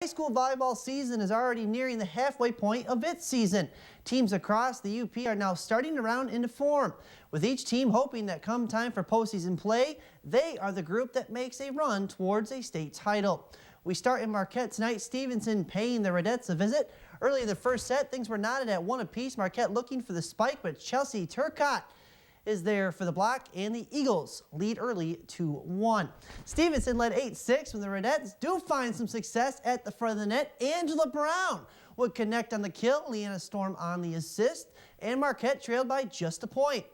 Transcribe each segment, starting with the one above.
school volleyball season is already nearing the halfway point of its season. Teams across the UP are now starting to round into form, with each team hoping that come time for postseason play, they are the group that makes a run towards a state title. We start in Marquette tonight. Stevenson paying the Radettes a visit. Early in the first set, things were knotted at 1 apiece. Marquette looking for the spike, but Chelsea Turcotte is there for the block, and the Eagles lead early 2-1. Stevenson led 8-6 when the Radettes do find some success at the front of the net. Angela Brown would connect on the kill, Leanna Storm on the assist, and Marquette trailed by just a point.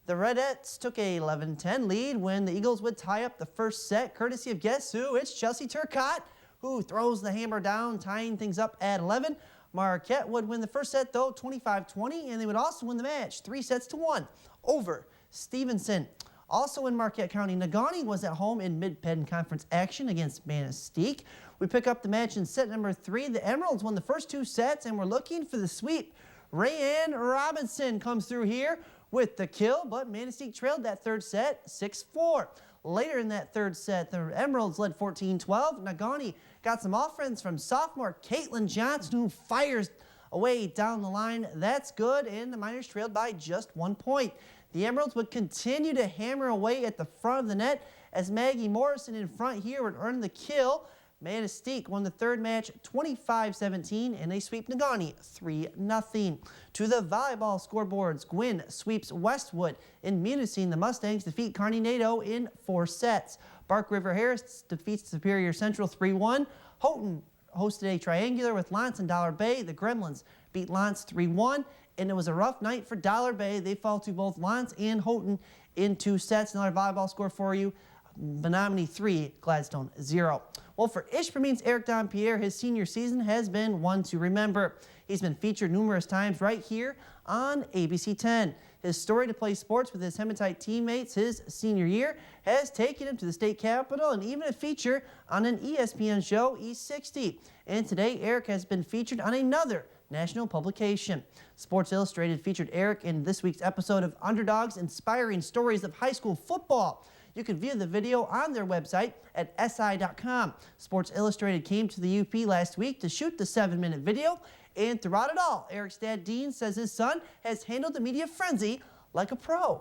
The Radettes took a 11-10 lead when the Eagles would tie up the first set, courtesy of guess who? It's Chelsea Turcotte, who throws the hammer down, tying things up at 11. Marquette would win the first set, though, 25-20, and they would also win the match 3-1 over Stevenson. Also in Marquette County, Negaunee was at home in Mid-Penn Conference action against Manistee. We pick up the match in set number 3. The Emeralds won the first 2 sets, and we're looking for the sweep. Rayanne Robinson comes through here with the kill, but Manistee trailed that third set 6-4. Later in that third set, the Emeralds led 14-12. Negaunee got some offense from sophomore Caitlin Johnson, who fires away down the line. That's good, and the Miners trailed by just 1 point. The Emeralds would continue to hammer away at the front of the net as Maggie Morrison in front here would earn the kill. Manistee won the third match 25-17, and they sweep Negaunee 3-0. To the volleyball scoreboards, Gwynn sweeps Westwood. In Munising, the Mustangs defeat Kearney Nadeau in 4 sets. Bark River Harris defeats Superior Central 3-1. Houghton hosted a triangular with Lance and Dollar Bay. The Gremlins beat Lance 3-1, and it was a rough night for Dollar Bay. They fall to both Lance and Houghton in 2 sets. Another volleyball score for you: Menominee 3, Gladstone 0. Well, for Ishpeming's Eric Dompierre, his senior season has been one to remember. He's been featured numerous times right here on ABC 10. His story to play sports with his Hematite teammates his senior year has taken him to the state capitol and even a feature on an ESPN show, E60. And today, Eric has been featured on another national publication. Sports Illustrated featured Eric in this week's episode of Underdogs, Inspiring Stories of High School Football. You can view the video on their website at si.com. Sports Illustrated came to the UP last week to shoot the 7-minute video, and throughout it all, Eric's dad, Dean, says his son has handled the media frenzy like a pro.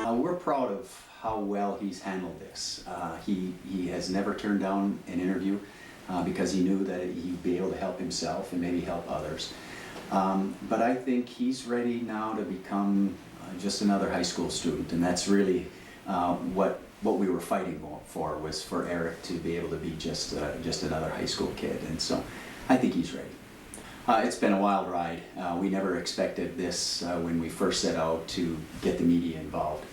We're proud of how well he's handled this. He has never turned down an interview because he knew that he'd be able to help himself and maybe help others. But I think he's ready now to become just another high school student, and that's really what we were fighting for, was for Eric to be able to be just another high school kid, and so I think he's ready. It's been a wild ride. We never expected this when we first set out to get the media involved.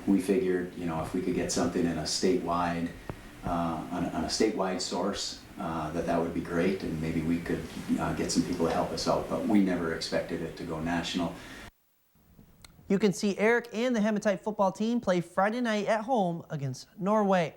We figured, you know, if we could get something in a statewide, on a statewide source, that would be great, and maybe we could get some people to help us out, but we never expected it to go national. You can see Eric and the Hematite football team play Friday night at home against Norway.